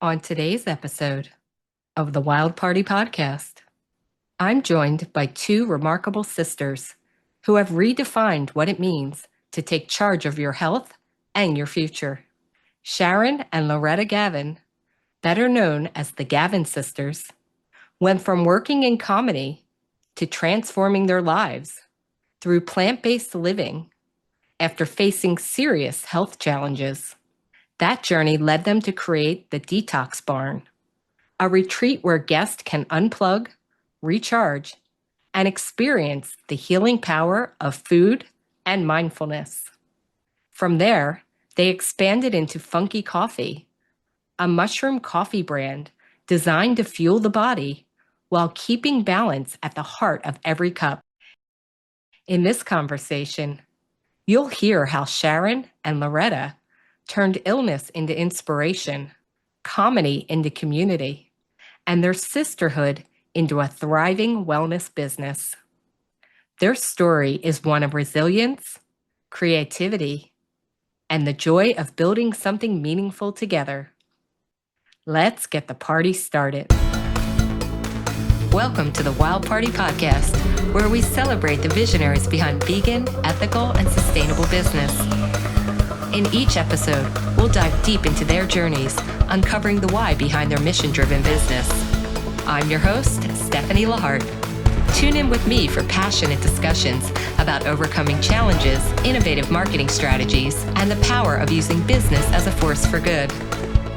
On today's episode of the Wild Party Podcast, I'm joined by two remarkable sisters who have redefined what it means to take charge of your health and your future. Sharon and Lauretta Gavin, better known as the Gavin sisters, went from working in comedy to transforming their lives through plant-based living after facing serious health challenges. That journey led them to create the Detox Barn, a retreat where guests can unplug, recharge, and experience the healing power of food and mindfulness. From there, they expanded into Funki Coffee, a mushroom coffee brand designed to fuel the body while keeping balance at the heart of every cup. In this conversation, you'll hear how Sharon and Lauretta turned illness into inspiration, comedy into community, and their sisterhood into a thriving wellness business. Their story is one of resilience, creativity, and the joy of building something meaningful together. Let's get the party started. Welcome to the Wild Party Podcast, where we celebrate the visionaries behind vegan, ethical, and sustainable business. In each episode, we'll dive deep into their journeys, uncovering the why behind their mission-driven business. I'm your host, Stephanie Lahart. Tune in with me for passionate discussions about overcoming challenges, innovative marketing strategies, and the power of using business as a force for good.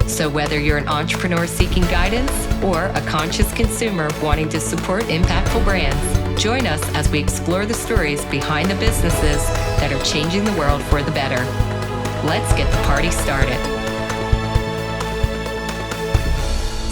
So whether you're an entrepreneur seeking guidance or a conscious consumer wanting to support impactful brands, join us as we explore the stories behind the businesses that are changing the world for the better. Let's get the party started.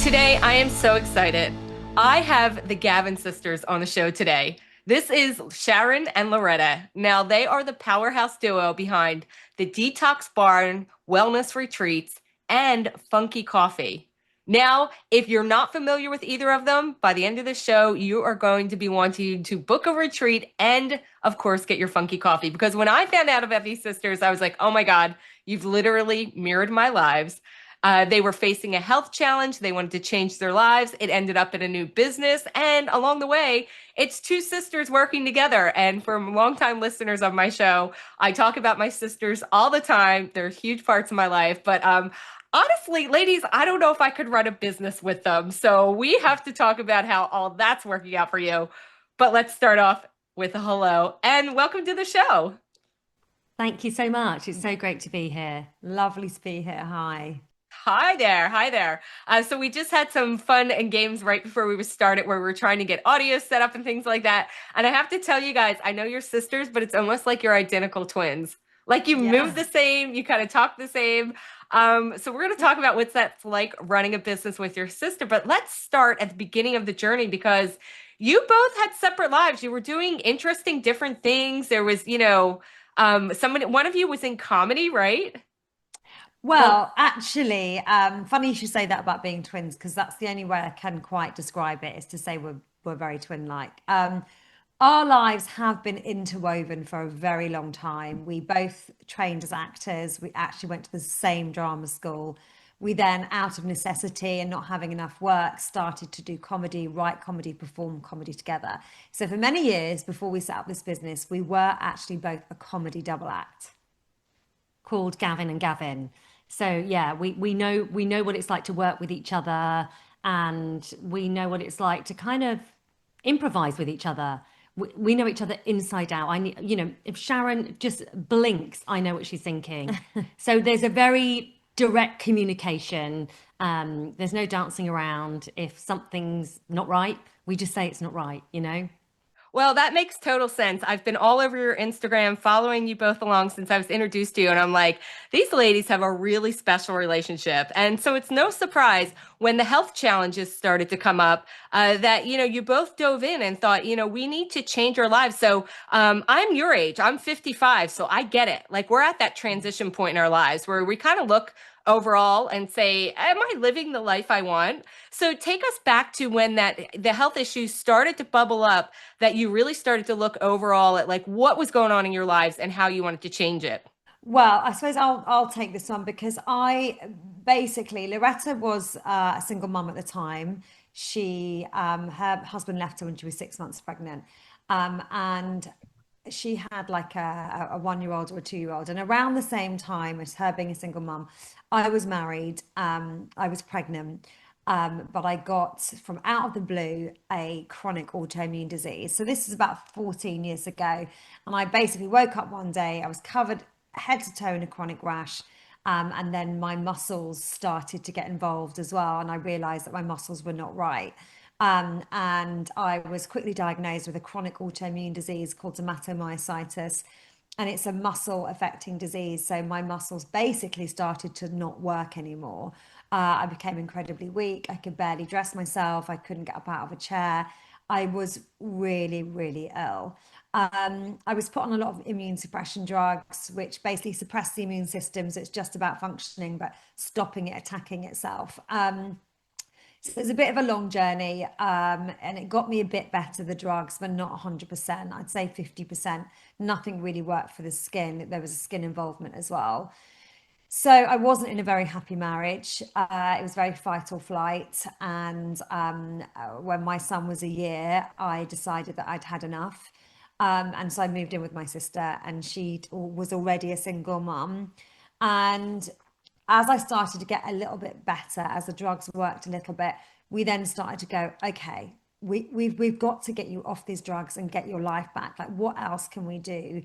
Today, I am so excited. I have the Gavin sisters on the show today. This is Sharon and Lauretta. Now, they are the powerhouse duo behind the Detox Barn, Wellness Retreats, and Funki Coffee. Now, if you're not familiar with either of them, by the end of the show, you are going to be wanting to book a retreat and, of course, get your Funky Coffee. Because when I found out about these sisters, I was like, oh my God, you've literally mirrored my lives. They were facing a health challenge. They wanted to change their lives. It ended up in a new business. And along the way, it's two sisters working together. And for longtime listeners of my show, I talk about my sisters all the time. They're huge parts of my life. But honestly, ladies, I don't know if I could run a business with them. So we have to talk about how all that's working out for you. But let's start off with a hello and welcome to the show. Thank you so much. It's so great to be here. Lovely to be here. Hi. Hi there. Hi there. So we just had some fun and games right before we started where we were trying to get audio set up and things like that. And I have to tell you guys, I know you're sisters, but it's almost like you're identical twins. Like you move the same, you kind of talk the same. So we're going to talk about what's that's like running a business with your sister. But let's start at the beginning of the journey because you both had separate lives. You were doing interesting, different things. There was, one of you was in comedy, right? Well, actually, funny you should say that about being twins, because that's the only way I can quite describe it is to say we're very twin-like. Our lives have been interwoven for a very long time. We both trained as actors. We actually went to the same drama school. We then, out of necessity and not having enough work, started to do comedy, write comedy, perform comedy together. So for many years before we set up this business, we were actually both a comedy double act called Gavin and Gavin. So yeah, we know what it's like to work with each other, and we know what it's like to kind of improvise with each other. We know each other inside out. If Sharon just blinks, I know what she's thinking. So there's a very direct communication. There's no dancing around. If something's not right, we just say it's not right, Well, that makes total sense. I've been all over your Instagram following you both along since I was introduced to you. And I'm like, these ladies have a really special relationship. And so it's no surprise when the health challenges started to come up that, you both dove in and thought, we need to change our lives. So I'm your age. I'm 55. So I get it. Like we're at that transition point in our lives where we kind of look overall and say, am I living the life I want? So take us back to when the health issues started to bubble up, that you really started to look overall at like what was going on in your lives and how you wanted to change it. Well, I suppose I'll take this one because I basically Loretta was a single mum at the time. She her husband left her when she was 6 months pregnant, and she had like a 1 year old or a 2 year old. And around the same time as her being a single mum, I was married. I was pregnant. But I got from out of the blue a chronic autoimmune disease. So this is about 14 years ago. And I basically woke up one day, I was covered head to toe in a chronic rash. And then my muscles started to get involved as well. And I realized that my muscles were not right. And I was quickly diagnosed with a chronic autoimmune disease called dermatomyositis. And it's a muscle affecting disease. So my muscles basically started to not work anymore. I became incredibly weak. I could barely dress myself. I couldn't get up out of a chair. I was really, really ill. I was put on a lot of immune suppression drugs, which basically suppress the immune system. So it's just about functioning, but stopping it attacking itself. So it's a bit of a long journey, and it got me a bit better, the drugs, but not 100%. I'd say 50%. Nothing really worked for the skin. There was a skin involvement as well. So I wasn't in a very happy marriage. It was very fight or flight. And when my son was a year, I decided that I'd had enough. And so I moved in with my sister, and she was already a single mum. And as I started to get a little bit better, as the drugs worked a little bit, we then started to go, okay, we've got to get you off these drugs and get your life back. Like, what else can we do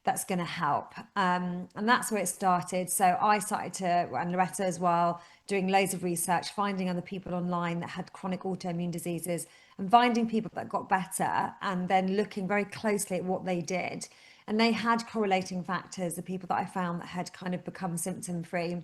that's going to help? And that's where it started. So I started to, and Loretta as well, doing loads of research, finding other people online that had chronic autoimmune diseases and finding people that got better, and then looking very closely at what they did. And they had correlating factors, the people that I found that had kind of become symptom free.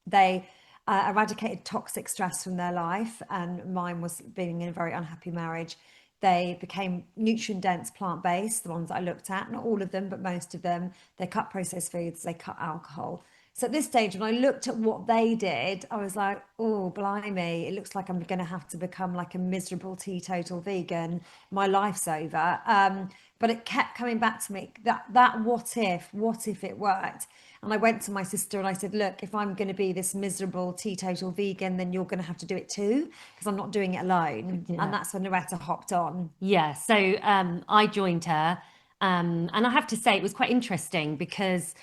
They eradicated toxic stress from their life, and mine was being in a very unhappy marriage. They became nutrient dense, plant based, the ones that I looked at, not all of them, but most of them. They cut processed foods, they cut alcohol. So at this stage, when I looked at what they did, I was like, oh, blimey, it looks like I'm going to have to become like a miserable teetotal vegan. My life's over. But it kept coming back to me, that what if it worked? And I went to my sister and I said, look, if I'm going to be this miserable teetotal vegan, then you're going to have to do it too, because I'm not doing it alone. Yeah. And that's when Loretta hopped on. Yeah. So I joined her. And I have to say, it was quite interesting because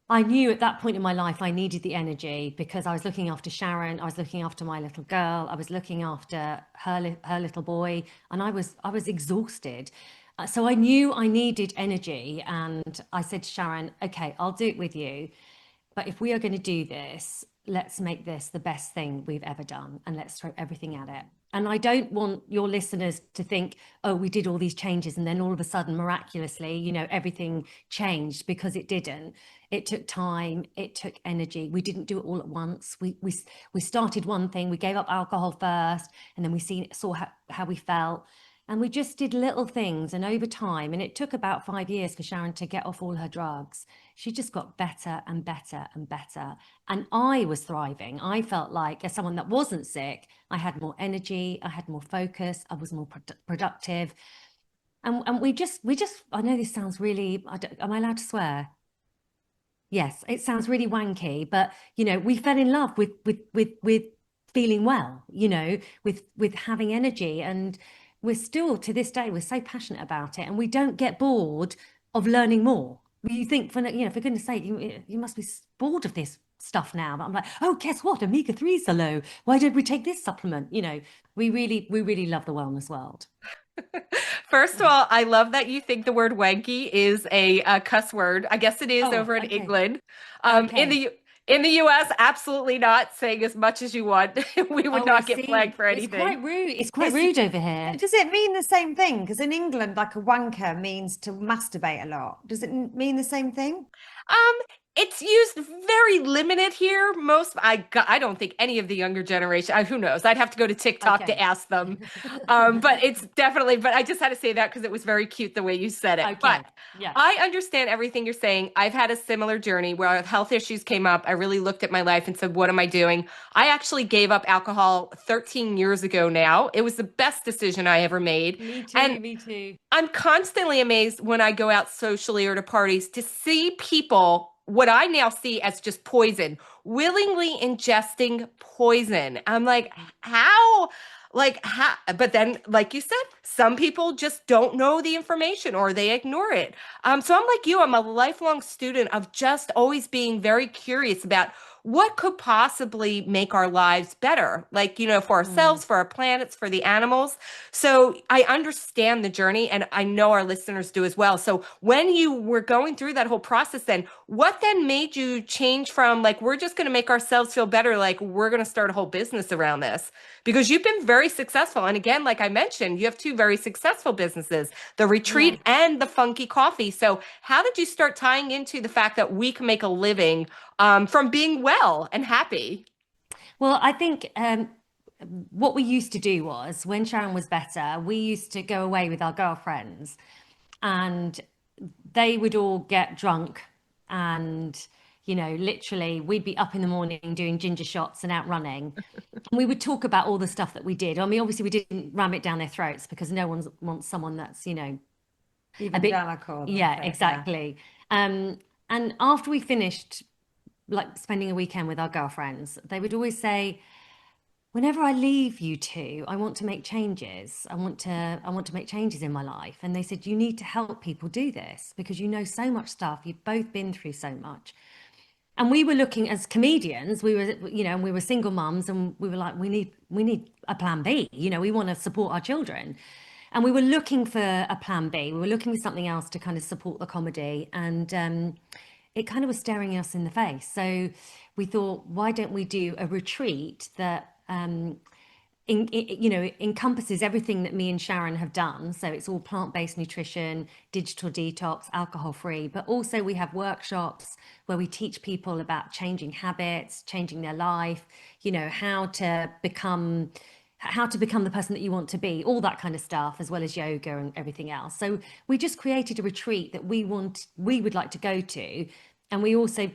I knew at that point in my life I needed the energy because I was looking after Sharon, I was looking after my little girl, I was looking after her little boy, and I was exhausted. So I knew I needed energy, and I said to Sharon, "Okay, I'll do it with you, but if we are going to do this, let's make this the best thing we've ever done, and let's throw everything at it." And I don't want your listeners to think, oh, we did all these changes and then all of a sudden, miraculously, everything changed, because it didn't. It took time, it took energy. We didn't do it all at once. We started one thing, we gave up alcohol first, and then saw how we felt. And we just did little things. And over time, and it took about 5 years for Sharon to get off all her drugs, she just got better and better and better. And I was thriving. I felt like, as someone that wasn't sick, I had more energy, I had more focus, I was more productive. And I know this sounds really, am I allowed to swear? Yes, it sounds really wanky, but we fell in love with feeling well, with having energy, and we're still, to this day, we're so passionate about it, and we don't get bored of learning more. You think, for goodness sake, you must be bored of this stuff now. But I'm like, oh, guess what? Omega 3s are low. Why don't we take this supplement? We really love the wellness world. First of all, I love that you think the word wanky is a cuss word. I guess it is Oh, over in okay. England. In Okay. the US, absolutely not. Saying as much as you want. We would Oh, I not get flagged see. for It's anything. quite rude. It's quite It's, rude over here. does it mean the same thing? Because in England, like a wanker means to masturbate a lot. Does it mean the same thing? Um, it's used very limited here. I don't think any of the younger generation, who knows? I'd have to go to TikTok to Okay. ask them. But it's definitely, but I just had to say that because it was very cute the way you said it. But Okay. Yeah. I understand everything you're saying. I've had a similar journey where health issues came up. I really looked at my life and said, what am I doing? I actually gave up alcohol 13 years ago now. It was the best decision I ever made. Me And too. Me too. I'm constantly amazed when I go out socially or to parties to see people what I now see as just poison, willingly ingesting poison. I'm like, how? Like, how? But then, like you said, some people just don't know the information or they ignore it. So I'm like you, I'm a lifelong student of just always being very curious about what could possibly make our lives better, like, for Mm. ourselves, for our planets, for the animals. So I understand the journey, and I know our listeners do as well. So when you were going through that whole process, then what then made you change from like, we're just going to make ourselves feel better, like we're going to start a whole business around this? Because you've been very successful. And again, like I mentioned, you have two very successful businesses, the Yeah. retreat and the Funky Coffee. So how did you start tying into the fact that we can make a living from being well and happy? Well, I think what we used to do was when Sharon was better, we used to go away with our girlfriends and they would all get drunk and, literally we'd be up in the morning doing ginger shots and out running. And we would talk about all the stuff that we did. I mean, obviously we didn't ram it down their throats because no one wants someone that's, a bit, Evangelical about yeah, it. Yeah. exactly. Um, and after we finished like spending a weekend with our girlfriends, they would always say, whenever I leave you two, I want to make changes. I want to make changes in my life. And they said, you need to help people do this because you know so much stuff. You've both been through so much. And we were looking as comedians, and we were single mums and we were like, we need a plan B. We want to support our children. And we were looking for a plan B. We were looking for something else to kind of support the comedy. And it kind of was staring us in the face. So we thought, why don't we do a retreat that encompasses everything that me and Sharon have done. So it's all plant-based nutrition, digital detox, alcohol-free, but also we have workshops where we teach people about changing habits, changing their life, how to become the person that you want to be, all that kind of stuff, as well as yoga and everything else. So we just created a retreat that we would like to go to, and we also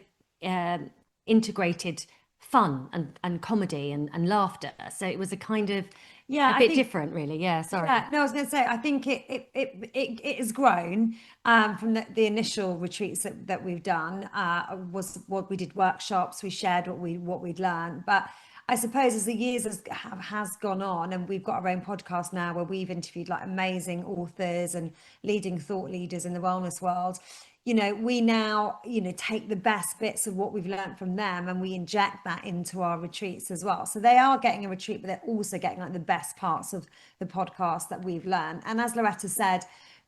integrated fun and comedy and laughter. So it was a kind of Yeah, a I bit think. different, really. Yeah, sorry. Yeah, no, I was going to say, I think it has grown from the initial retreats that we've done. Was what we did workshops, we shared what we'd learned. But I suppose as the years has gone on, and we've got our own podcast now where we've interviewed like amazing authors and leading thought leaders in the wellness world. We now, take the best bits of what we've learned from them and we inject that into our retreats as well. So they are getting a retreat, but they're also getting like the best parts of the podcast that we've learned. And as Lauretta said,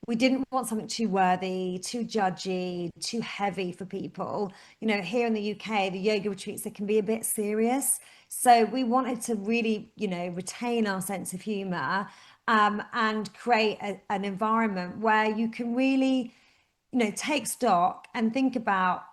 we didn't want something too worthy, too judgy, too heavy for people. Here in the UK, the yoga retreats, they can be a bit serious. So we wanted to really, retain our sense of humor, and create an environment where you can really take stock and think about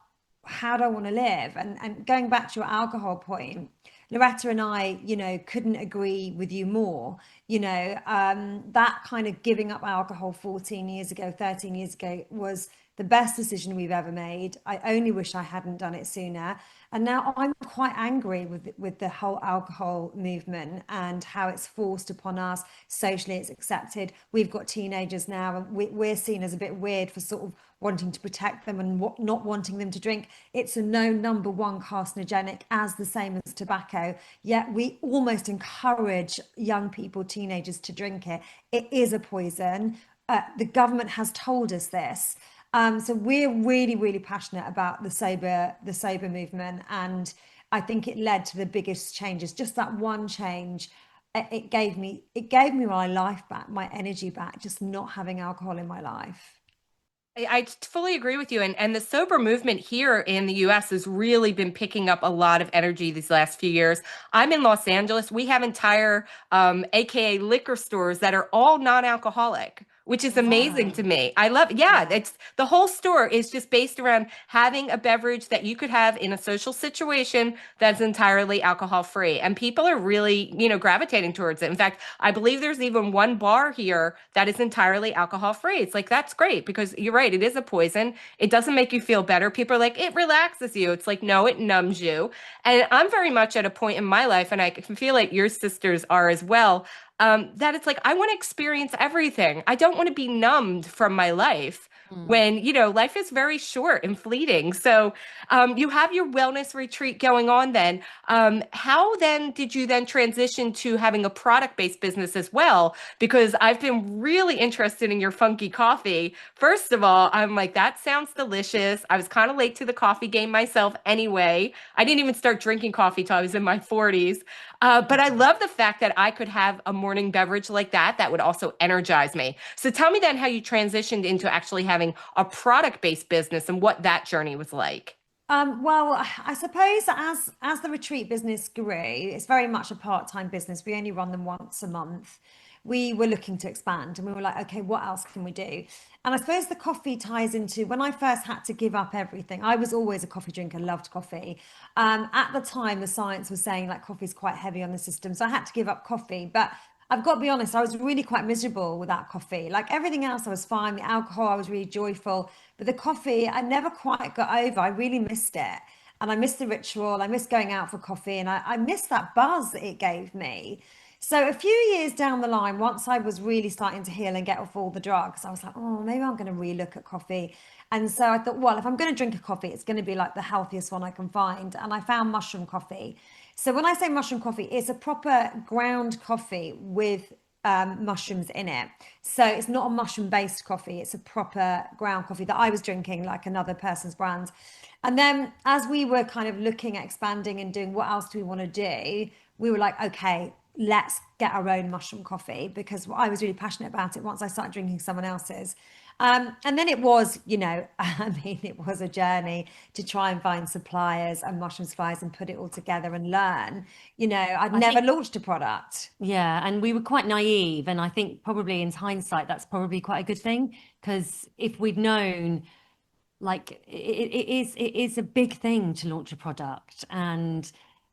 how do I want to live? And going back to your alcohol point, Loretta and I, couldn't agree with you more. That kind of giving up alcohol 14 years ago, 13 years ago was the best decision we've ever made. I only wish I hadn't done it sooner. And now I'm quite angry with the whole alcohol movement and how it's forced upon us. Socially, it's accepted. We've got teenagers now, and we're seen as a bit weird for sort of wanting to protect them and not wanting them to drink. It's a known number one carcinogenic, as the same as tobacco. Yet we almost encourage young people, teenagers, to drink it. It is a poison. The government has told us this. So we're really, really passionate about the sober movement, and I think it led to the biggest changes. Just that one change, it gave me my life back, my energy back, just not having alcohol in my life. I fully agree with you. And the sober movement here in the US has really been picking up a lot of energy these last few years. I'm in Los Angeles. We have entire AKA liquor stores that are all non-alcoholic, which is amazing to Wow. me. I love, yeah, Yeah. it's the whole store is just based around having a beverage that you could have in a social situation that's entirely alcohol free. And people are really, gravitating towards it. In fact, I believe there's even one bar here that is entirely alcohol free. It's like, that's great because you're right. It is a poison. It doesn't make you feel better. People are like, it relaxes you. It's like, no, it numbs you. And I'm very much at a point in my life, and I can feel like your sisters are as well, that it's like, I want to experience everything. I don't want to be numbed from my life. Mm. when, life is very short and fleeting. So you have your wellness retreat going on then. How then did you then transition to having a product-based business as well? Because I've been really interested in your Funky Coffee. First of all, I'm like, that sounds delicious. I was kind of late to the coffee game myself anyway. I didn't even start drinking coffee till I was in my 40s. But I love the fact that I could have a morning beverage like that would also energize me. So tell me then how you transitioned into actually having a product-based business and what that journey was like. Well, I suppose as the retreat business grew, it's very much a part-time business. We only run them once a month. We were looking to expand and we were like, okay, what else can we do? And I suppose the coffee ties into when I first had to give up everything. I was always a coffee drinker, loved coffee. At the time, the science was saying like coffee is quite heavy on the system. So I had to give up coffee. But I've got to be honest, I was really quite miserable without coffee. Like everything else, I was fine. The alcohol, I was really joyful. But the coffee, I never quite got over. I really missed it. And I missed the ritual. I missed going out for coffee. And I missed that buzz it gave me. So a few years down the line, once I was really starting to heal and get off all the drugs, I was like, oh, maybe I'm going to relook at coffee. And so I thought, well, if I'm going to drink a coffee, it's going to be like the healthiest one I can find. And I found mushroom coffee. So when I say mushroom coffee, it's a proper ground coffee with mushrooms in it. So it's not a mushroom based coffee. It's a proper ground coffee that I was drinking like another person's brand. And then as we were kind of looking at expanding and doing what else do we want to do, we were like, okay, let's get our own mushroom coffee because I was really passionate about it once I started drinking someone else's. And then it was, I mean, it was a journey to try and find suppliers and mushroom suppliers and put it all together and learn. I'd I never think, launched a product. yeah, and we were quite naive. And I think probably in hindsight, that's probably quite a good thing. Because if we'd known, like, it is a big thing to launch a product. And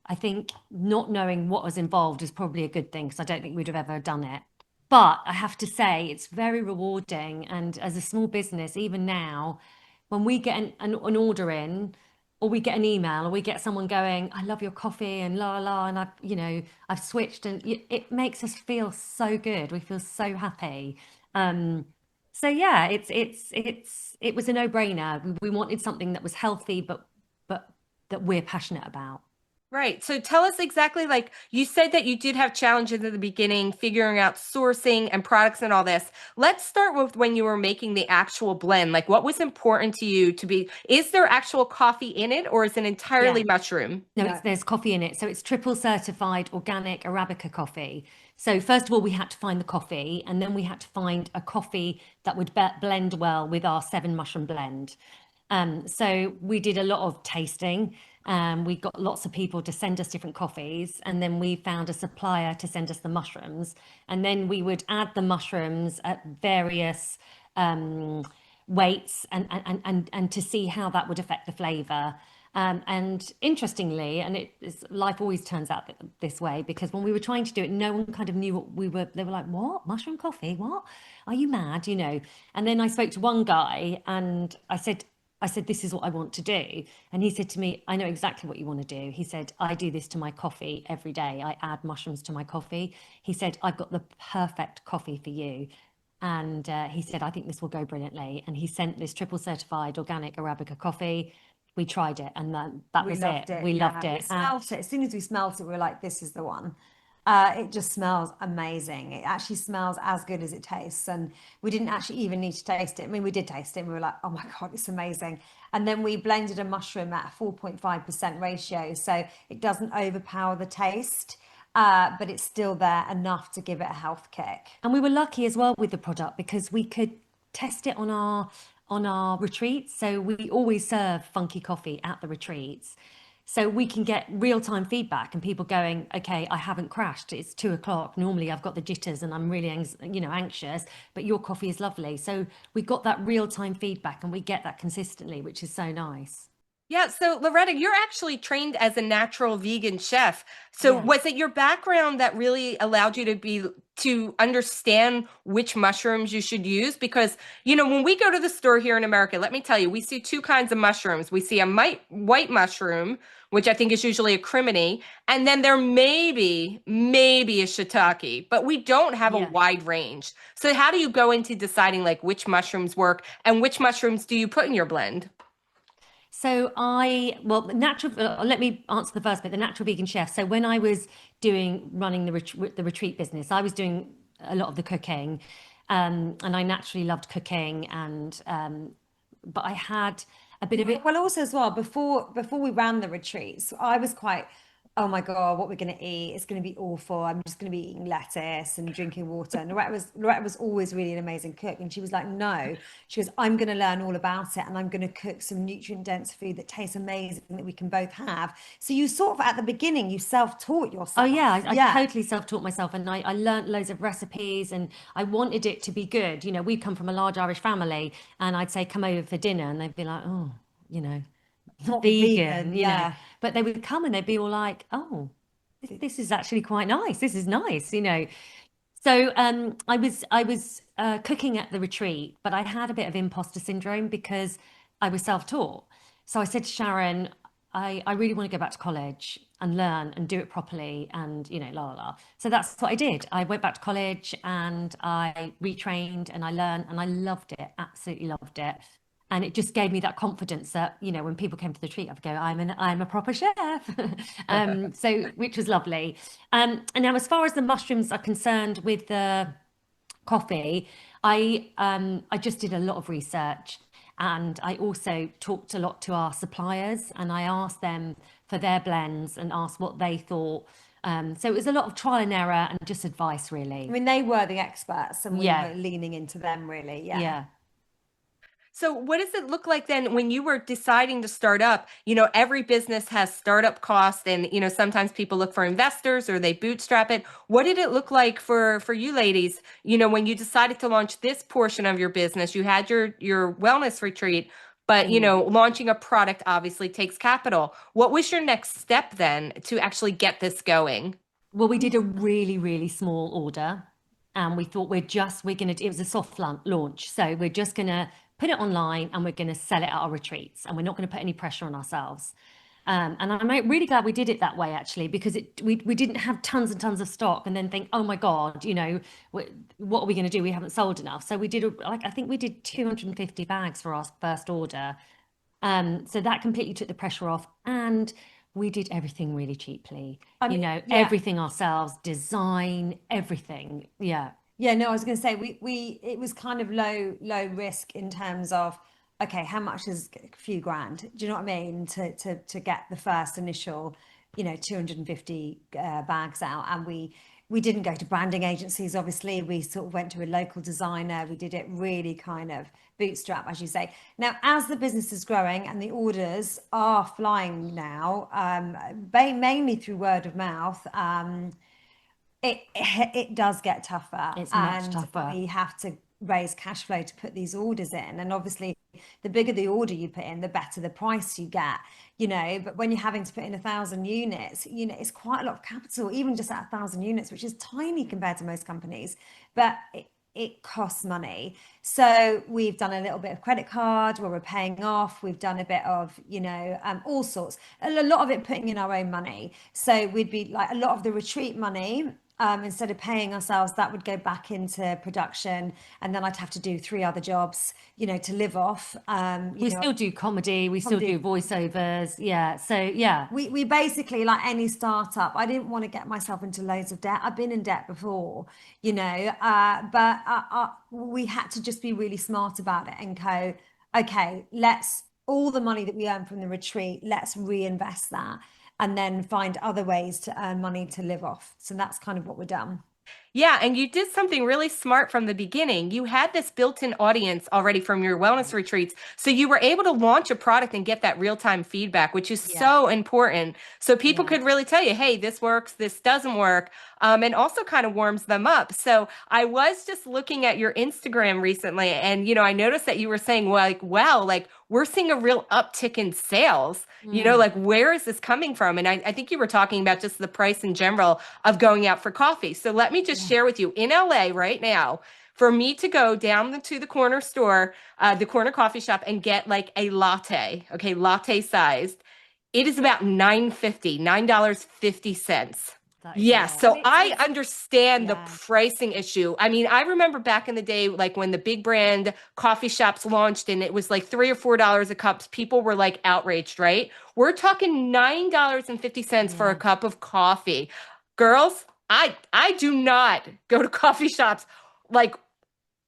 I think not knowing what was involved is probably a good thing because I don't think we'd have ever done it. But I have to say, it's very rewarding. And as a small business, even now, when we get an order in, or we get an email, or we get someone going, "I love your coffee," and la la, and I've switched, and it makes us feel so good. We feel so happy. Um, so yeah, it was a no-brainer. We wanted something that was healthy, but that we're passionate about. Right. So tell us exactly, like you said that you did have challenges at the beginning, figuring out sourcing and products and all this. Let's start with when you were making the actual blend. Like what was important to you is there actual coffee in it or is it entirely Yeah. mushroom? No, No. there's coffee in it. So it's triple certified organic Arabica coffee. So first of all, we had to find the coffee, and then we had to find a coffee that would blend well with our 7 mushroom blend. So we did a lot of tasting. We got lots of people to send us different coffees, and then we found a supplier to send us the mushrooms. And then we would add the mushrooms at various weights and to see how that would affect the flavor. And interestingly, life always turns out this way because when we were trying to do it, no one kind of knew what we were. They were like, "What? Mushroom coffee? What? Are you mad?" And then I spoke to one guy and I said, "This is what I want to do." And he said to me, "I know exactly what you want to do." He said, "I do this to my coffee every day. I add mushrooms to my coffee." He said, "I've got the perfect coffee for you." And he said, "I think this will go brilliantly." And he sent this triple certified organic Arabica coffee. We tried it, and that We was loved it. it. We Yeah, loved we it. smelt it. As soon as we smelt it, we were like, this is the one. It just smells amazing. It actually smells as good as it tastes. And we didn't actually even need to taste it. I mean, we did taste it and we were like, oh my God, it's amazing. And then we blended a mushroom at a 4.5% ratio. So it doesn't overpower the taste, but it's still there enough to give it a health kick. And we were lucky as well with the product because we could test it on our retreats. So we always serve Funky Coffee at the retreats. So we can get real-time feedback and people going, "Okay, I haven't crashed. It's 2 o'clock. Normally I've got the jitters and I'm really anxious, but your coffee is lovely." So we got that real-time feedback and we get that consistently, which is so nice. Yeah, so Loretta, you're actually trained as a natural vegan chef. So Yes. was it your background that really allowed you to understand which mushrooms you should use? Because, when we go to the store here in America, let me tell you, we see two kinds of mushrooms. We see a white mushroom, which I think is usually a crimini, and then there maybe a shiitake, but we don't have a Yeah. wide range. So how do you go into deciding like which mushrooms work and which mushrooms do you put in your blend? So natural, let me answer the first bit, the natural vegan chef. So when I was running the retreat business, I was doing a lot of the cooking, and I naturally loved cooking, but I had a bit of it. Well, also as well, before we ran the retreats, I was quite, oh my God, what we're going to eat, it's going to be awful. I'm just going to be eating lettuce and drinking water. And Loretta was always really an amazing cook. And she was like, no, she goes, I'm going to learn all about it and I'm going to cook some nutrient dense food that tastes amazing that we can both have. So you sort of at the beginning, you self-taught Oh yourself. yeah, I Yeah. totally self-taught myself, and I learned loads of recipes, and I wanted it to be good. We come from a large Irish family, and I'd say come over for dinner, and they'd be like, oh, you know, Not vegan, vegan, yeah. but they would come and they'd be all like, oh, this is actually quite nice. This is nice. So I was cooking at the retreat, but I had a bit of imposter syndrome because I was self-taught. So I said to Sharon, I really want to go back to college and learn and do it properly and la la la. So that's what I did. I went back to college and I retrained and I learned and I loved it, absolutely loved it. And it just gave me that confidence that, when people came to the retreat, I'd go, I'm a proper chef. So which was lovely. And now as far as the mushrooms are concerned with the coffee, I just did a lot of research and I also talked a lot to our suppliers and I asked them for their blends and asked what they thought. So it was a lot of trial and error and just advice, I really. mean, they were the experts and we Yeah, were leaning into them really. Yeah. yeah. So what does it look like then when you were deciding to start up? Every business has startup costs and sometimes people look for investors or they bootstrap it. What did it look like for you ladies? When you decided to launch this portion of your business, you had your wellness retreat, but launching a product obviously takes capital. What was your next step then to actually get this going? Well, we did a really, really small order and we thought it was a soft launch. So we're just going to put it online and we're going to sell it at our retreats and we're not going to put any pressure on ourselves. And I'm really glad we did it that way, actually, because we didn't have tons and tons of stock and then think, oh my God, what are we going to do? We haven't sold enough. So I think we did 250 bags for our first order. So that completely took the pressure off. And we did everything really cheaply, I mean, yeah. everything ourselves, design, everything. Yeah. Yeah, no, I was going to say it was kind of low risk in terms of okay, how much is a few grand? Do you know what I mean? To get the first initial, 250 bags out, and we didn't go to branding agencies. Obviously, we sort of went to a local designer. We did it really kind of bootstrap, as you say. Now, as the business is growing and the orders are flying now, mainly through word of mouth. It does get tougher It's much and tougher. we have to raise cash flow to put these orders in, and obviously the bigger the order you put in, the better the price you get, but when you're having to put in 1,000 units, it's quite a lot of capital, even just at 1,000 units, which is tiny compared to most companies, but it costs money. So we've done a little bit of credit card where we're paying off. We've done a bit of, all sorts, a lot of it putting in our own money. So we'd be like a lot of the retreat money, instead of paying ourselves, that would go back into production. And then I'd have to do 3 other jobs, to live off. We still do comedy, we still do voiceovers. Yeah. So yeah. We basically, like any startup, I didn't want to get myself into loads of debt. I've been in debt before, but we had to just be really smart about it and go, okay, all the money that we earn from the retreat, let's reinvest that and then find other ways to earn money to live off. So that's kind of what we've done. Yeah, and you did something really smart from the beginning. You had this built-in audience already from your wellness retreats. So you were able to launch a product and get that real-time feedback, which is Yeah, so important. So people yeah. could really tell you, hey, this works, this doesn't work, and also kind of warms them up. So I was just looking at your Instagram recently, and I noticed that you were saying, well, like, wow, like we're seeing a real uptick in sales. Mm, Like where is this coming from? And I think you were talking about just the price in general of going out for coffee. So let me just Yeah. share with you in LA right now, for me to go down to the corner store, the corner coffee shop, and get like a latte, okay, latte sized, it is about $9.50. that is a Yes, lot. Well, so I it's understand the yeah. pricing issue. I mean, I remember back in the day, like when the big brand coffee shops launched and it was like $3 or $4 a cup, people were like outraged, right? We're talking $9.50 for a Yeah. cup of coffee. Girls, I do not go to coffee shops like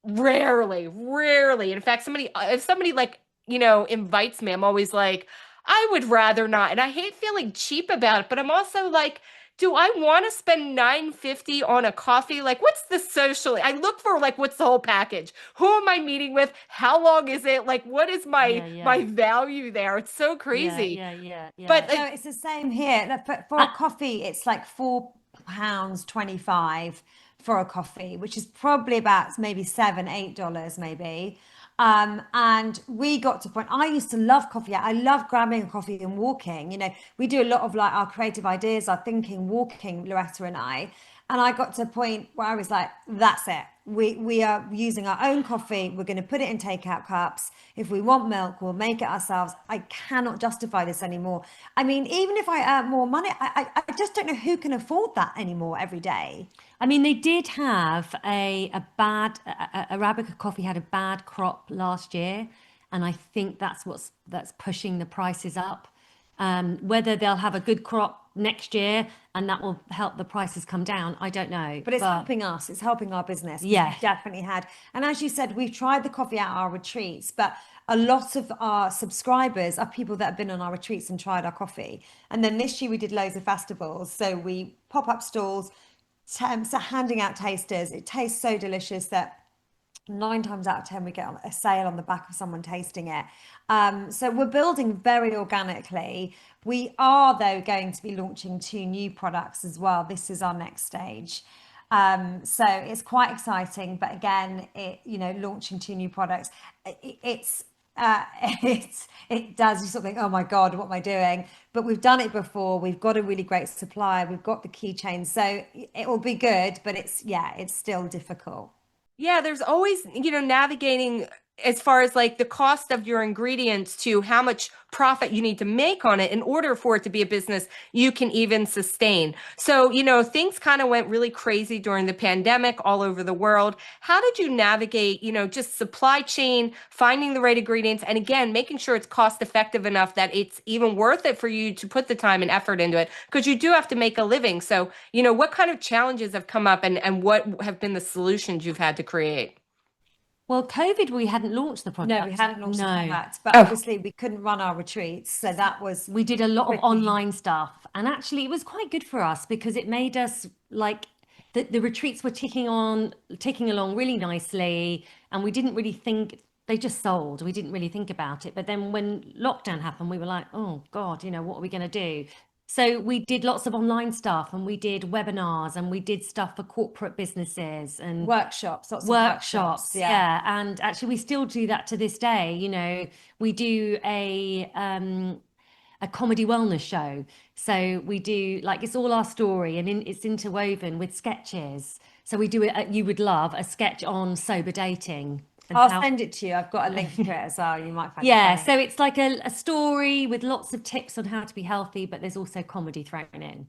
rarely, rarely. In fact, if somebody like, invites me, I'm always like, I would rather not. And I hate feeling cheap about it, but I'm also like, do I want to spend 9.50 on a coffee? Like, what's the social? I look for like, what's the whole package? Who am I meeting with? How long is it? Like, what is my Yeah, yeah. my value there? It's so Yeah, crazy. yeah, yeah, But yeah. No, like, it's the same here. Like, for a I, coffee, it's like £4.25 for a coffee, which is probably about maybe $7, $8 maybe. And we got to a point. I used to love coffee. I love grabbing a coffee and walking. We do a lot of like our creative ideas, our thinking, walking, Loretta and I. And I got to a point where I was like, that's it. We are using our own coffee. We're going to put it in takeout cups. If we want milk, we'll make it ourselves. I cannot justify this anymore. I mean, even if I earn more money, I just don't know who can afford that anymore every day. I mean, they did have a bad Arabica coffee had a bad crop last year, and I think that's pushing the prices up. Whether they'll have a good crop next year and that will help the prices come down, I don't know. But it's But helping us. It's helping our business because yeah, we've definitely had. And as you said, we've tried the coffee at our retreats, but a lot of our subscribers are people that have been on our retreats and tried our coffee. And then this year we did loads of festivals. So we pop up stalls, so handing out tasters. It tastes so delicious that 9 times out of 10 we get a sale on the back of someone tasting it. So we're building very organically. We are though going to be launching 2 new products as well. This is our next stage. So it's quite exciting, but again, launching 2 new products, it's it does, you sort of think, oh my God, what am I doing? But we've done it before. We've got a really great supplier. We've got the keychain, so it will be good, but it's still difficult. yeah, there's always, navigating as far as like the cost of your ingredients to how much profit you need to make on it in order for it to be a business you can even sustain. So, things kind of went really crazy during the pandemic all over the world. How did you navigate, just supply chain, finding the right ingredients, and again, making sure it's cost effective enough that it's even worth it for you to put the time and effort into it? Because you do have to make a living. So, what kind of challenges have come up and what have been the solutions you've had to create? well, COVID, we hadn't launched the No, we product. hadn't launched the No. product, but Oh, obviously we couldn't run our retreats, so that was We did a lot of tricky. online stuff, and actually, it was quite good for us because it made us like the retreats were ticking along really nicely, and we didn't really think they just sold. We didn't really think about it. But then when lockdown happened, we were like, oh God, what are we going to do? So we did lots of online stuff, and we did webinars, and we did stuff for corporate businesses and Workshops, lots of workshops. workshops. Yeah. Yeah, and actually, we still do that to this day. We do a comedy wellness show. So we do like it's all our story and it's interwoven with sketches. So we do it. You would love a sketch on sober dating and I'll how. send it to you. I've got a link to it as well. You might find it Yeah, funny. so it's like a story with lots of tips on how to be healthy, but there's also comedy thrown in.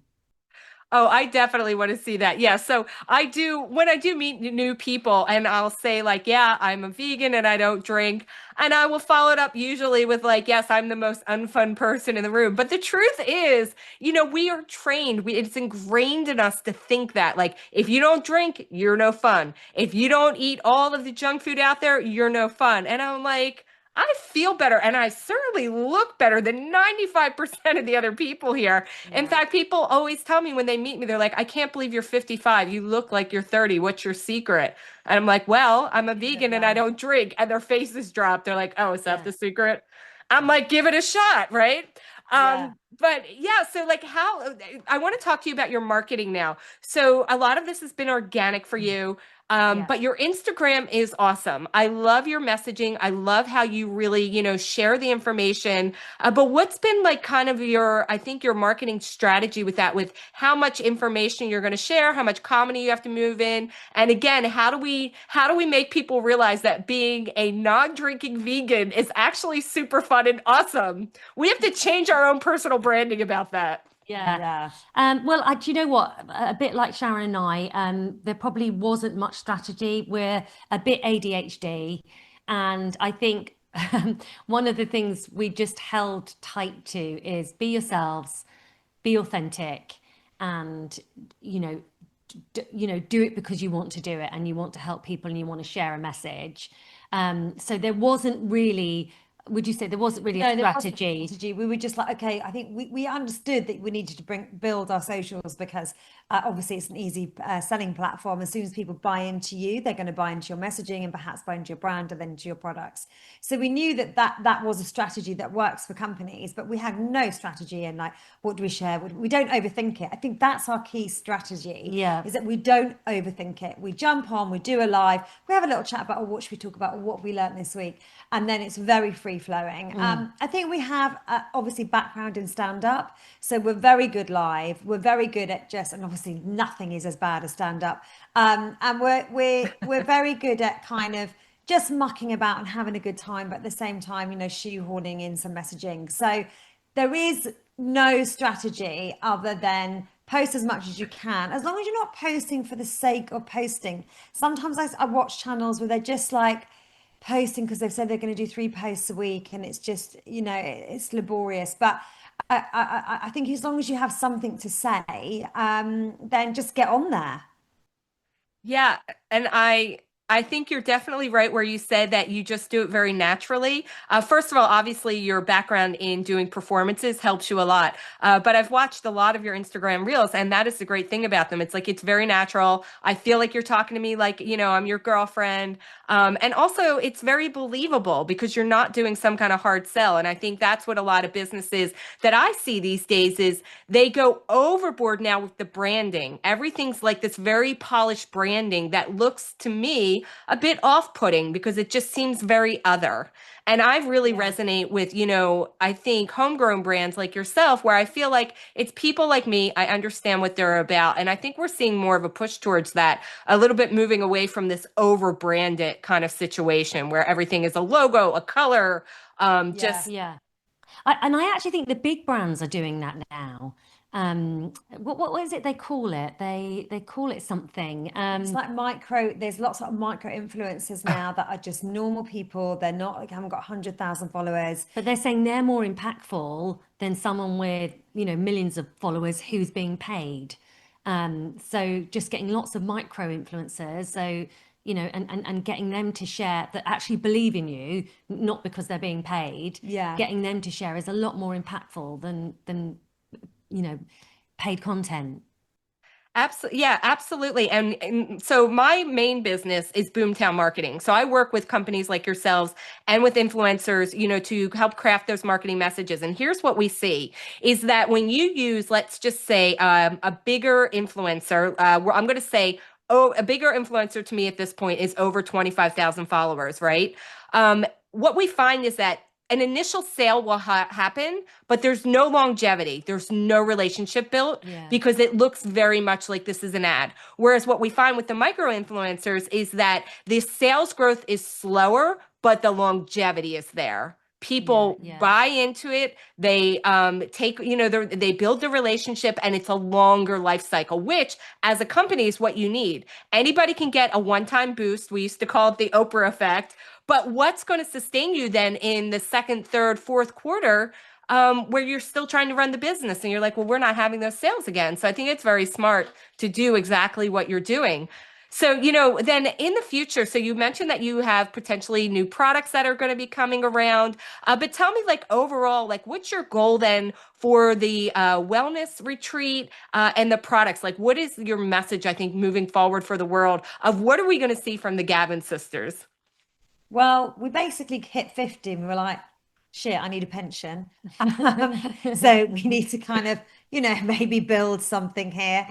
Oh, I definitely want to see that. Yeah. So I do, when I do meet new people and I'll say like, yeah, I'm a vegan and I don't drink. And I will follow it up usually with like, yes, I'm the most unfun person in the room. But the truth is, we are trained. It's ingrained in us to think that like, if you don't drink, you're no fun. If you don't eat all of the junk food out there, you're no fun. And I'm like, I feel better and I certainly look better than 95% of the other people here. In Yeah, fact, people always tell me when they meet me, they're like, I can't believe you're 55. You look like you're 30. What's your secret? And I'm like, well, I'm a leave it vegan and I there. don't drink. And their faces drop. They're like, oh, is that Yeah, the secret? I'm like, give it a shot, right? yeah, But yeah, so like how I want to talk to you about your marketing now. So a lot of this has been organic for you. Yeah. But your Instagram is awesome. I love your messaging. I love how you really, share the information. But what's been like kind of I think your marketing strategy with that, with how much information you're going to share, how much comedy you have to move in, and again, how do we make people realize that being a non-drinking vegan is actually super fun and awesome? We have to change our own personal branding about that. Yeah. yeah, Well, do you know what? A bit like Sharon and I, there probably wasn't much strategy. We're a bit ADHD. And I think one of the things we just held tight to is be yourselves, be authentic, and, you know, do it because you want to do it and you want to help people and you want to share a message. So there wasn't really, would you say there wasn't really a no, there wasn't a strategy? strategy. We were just like, okay, I think we understood that we needed to build our socials because obviously it's an easy selling platform. As soon as people buy into you, they're going to buy into your messaging and perhaps buy into your brand and then into your products. So we knew that was a strategy that works for companies, but we had no strategy in like, what do we share? We don't overthink it. I think that's our key strategy, Yeah. is that we don't overthink it. We jump on, we do a live, we have a little chat about, oh, what should we talk about, or what we learned this week, and then it's very free flowing. I think we have obviously background in stand up, so we're very good live. We're very good at just, and obviously nothing is as bad as stand up. And we're very good at kind of just mucking about and having a good time, but at the same time, shoehorning in some messaging. So there is no strategy other than post as much as you can, as long as you're not posting for the sake of posting. Sometimes I watch channels where they're just like posting because they've said they're going to do 3 posts a week, and it's just, it's laborious. But I think as long as you have something to say, then just get on there. Yeah, and I think you're definitely right where you said that you just do it very naturally. First of all, obviously your background in doing performances helps you a lot. But I've watched a lot of your Instagram reels, and that is the great thing about them. It's like it's very natural. I feel like you're talking to me like, I'm your girlfriend. And also it's very believable because you're not doing some kind of hard sell. And I think that's what a lot of businesses that I see these days is they go overboard now with the branding. Everything's like this very polished branding that looks to me a bit off-putting because it just seems very other. And I really Yeah. resonate with, I think homegrown brands like yourself, where I feel like it's people like me. I understand what they're about. And I think we're seeing more of a push towards that, a little bit moving away from this over branded kind of situation where everything is a logo, a color, Yeah. just Yeah. And I actually think the big brands are doing that now. What is it they call it? They call it something. It's like micro, there's lots of micro influencers now that are just normal people. They're not like, haven't got 100,000 followers. But they're saying they're more impactful than someone with, millions of followers who's being paid. So just getting lots of micro influencers. So, and getting them to share that actually believe in you, not because they're being paid. Yeah. Getting them to share is a lot more impactful than you know, paid content. absolutely. Yeah, absolutely. And so my main business is Boomtown Marketing. So I work with companies like yourselves and with influencers, to help craft those marketing messages. And here's what we see is that when you use, let's just say, a bigger influencer, I'm going to say, oh, a bigger influencer to me at this point is over 25,000 followers, right? What we find is that an initial sale will happen, but there's no longevity. There's no relationship built Yeah. because it looks very much like this is an ad. Whereas what we find with the micro influencers is that the sales growth is slower, but the longevity is there. Yeah. People Yeah. buy into it. They take, they build the relationship, and it's a longer life cycle, which as a company is what you need. Anybody can get a one-time boost. We used to call it the Oprah effect. But what's going to sustain you then in the second, third, fourth quarter, where you're still trying to run the business and you're like, well, we're not having those sales again. So I think it's very smart to do exactly what you're doing. So, then in the future, so you mentioned that you have potentially new products that are going to be coming around. But tell me, like, overall, like, what's your goal then for the wellness retreat and the products? Like, what is your message, I think, moving forward for the world of what are we going to see from the Gavin sisters? Well, we basically hit 50 and we were like, shit, I need a pension. So we need to kind of, maybe build something here.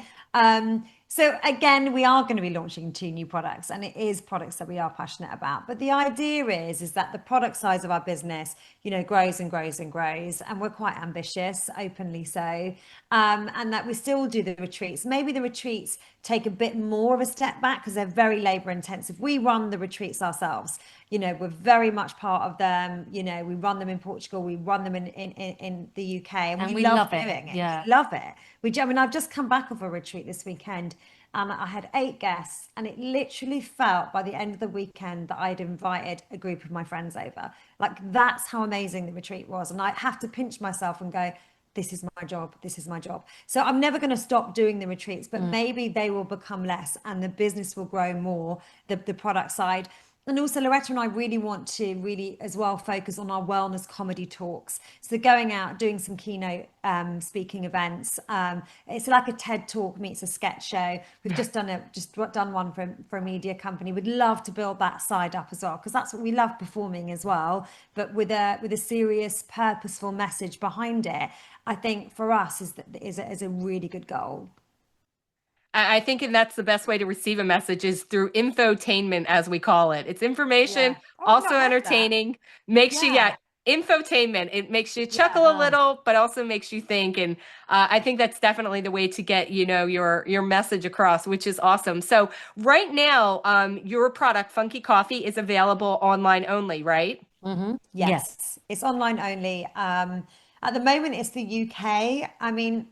So again, we are going to be launching 2 new products, and it is products that we are passionate about. But the idea is that the product size of our business, grows and grows and grows, and we're quite ambitious, openly so, and that we still do the retreats. Maybe the retreats take a bit more of a step back because they're very labor intensive. We run the retreats ourselves. We're very much part of them. We run them in Portugal, we run them in the UK, and we love doing it. Yeah. We love it. I've just come back off a retreat this weekend, and I had 8 guests, and it literally felt by the end of the weekend that I'd invited a group of my friends over. Like, that's how amazing the retreat was. And I have to pinch myself and go, this is my job. This is my job. So I'm never going to stop doing the retreats, but maybe they will become less and the business will grow more, the product side. And also, Loretta and I really want to as well focus on our wellness comedy talks. So going out, doing some keynote speaking events. It's like a TED talk meets a sketch show. We've just done one for a media company. We'd love to build that side up as well, because that's what we love, performing as well, but with a serious, purposeful message behind it. I think for us is a really good goal. I think and that's the best way to receive a message is through infotainment, as we call it. It's information, also entertaining, makes you, infotainment. It makes you chuckle a little, but also makes you think. And I think that's definitely the way to get, your message across, which is awesome. So right now, your product, Funki Coffee, is available online only, right? Mm-hmm. Yes. It's online only. At the moment, it's the UK. I mean,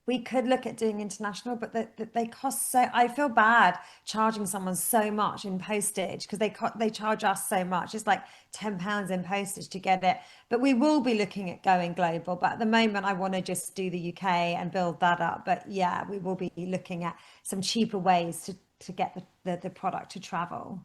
we could look at doing international, but they cost so. I feel bad charging someone so much in postage because they charge us so much. It's like £10 in postage to get it. But we will be looking at going global. But at the moment, I want to just do the UK and build that up. But yeah, we will be looking at some cheaper ways to get the product to travel.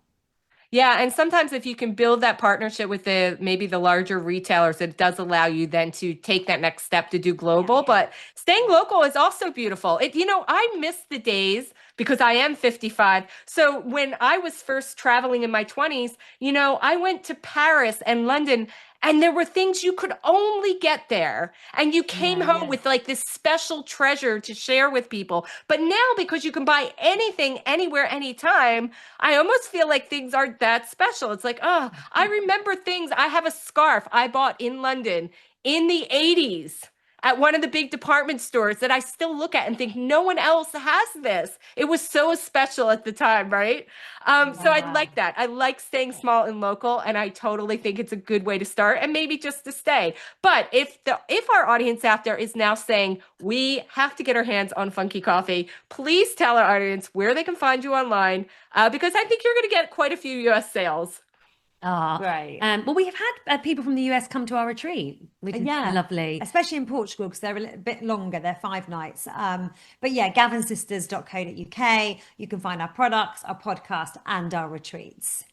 Yeah, and sometimes if you can build that partnership with maybe the larger retailers, it does allow you then to take that next step to do global. But staying local is also beautiful. I miss the days because I am 55. So when I was first traveling in my 20s, I went to Paris and London, and there were things you could only get there. And you came home with like this special treasure to share with people. But now, because you can buy anything, anywhere, anytime, I almost feel like things aren't that special. It's like, oh, I remember things. I have a scarf I bought in London in the 80s at one of the big department stores that I still look at and think no one else has this. It was so special at the time, right? So I like that. I like staying small and local, and I totally think it's a good way to start and maybe just to stay. But if our audience out there is now saying we have to get our hands on Funki Coffee, please tell our audience where they can find you online, because I think you're going to get quite a few US sales. Right. Well, we have had people from the US come to our retreat, which is lovely. Especially in Portugal, because they're a little bit longer. They're 5 nights. But yeah, gavinsisters.co.uk. You can find our products, our podcast, and our retreats.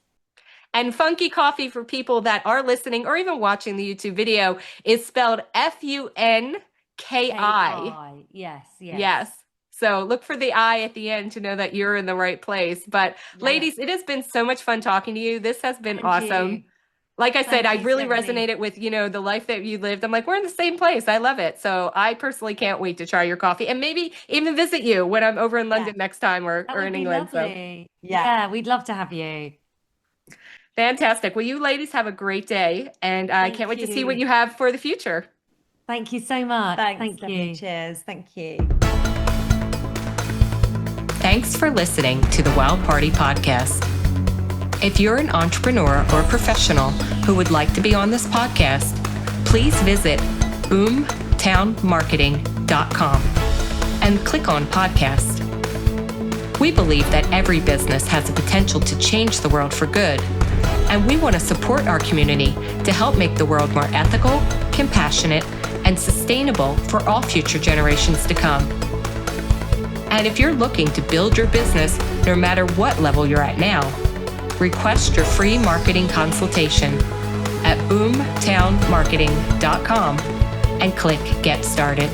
And Funki Coffee, for people that are listening or even watching the YouTube video, is spelled Funki. Yes. So look for the I at the end to know that you're in the right place. But ladies, it has been so much fun talking to you. This has been awesome. Like I said, I really resonated with, the life that you lived. I'm like, we're in the same place. I love it. So I personally can't wait to try your coffee and maybe even visit you when I'm over in London next time or in England. Lovely. So we'd love to have you. Fantastic. Well, you ladies have a great day, and I can't wait to see what you have for the future. Thank you so much. Thank you. Cheers. Thank you. Thanks for listening to the Wild Party Podcast. If you're an entrepreneur or professional who would like to be on this podcast, please visit boomtownmarketing.com and click on podcast. We believe that every business has the potential to change the world for good, and we want to support our community to help make the world more ethical, compassionate, and sustainable for all future generations to come. And if you're looking to build your business, no matter what level you're at now, request your free marketing consultation at boomtownmarketing.com and click Get Started.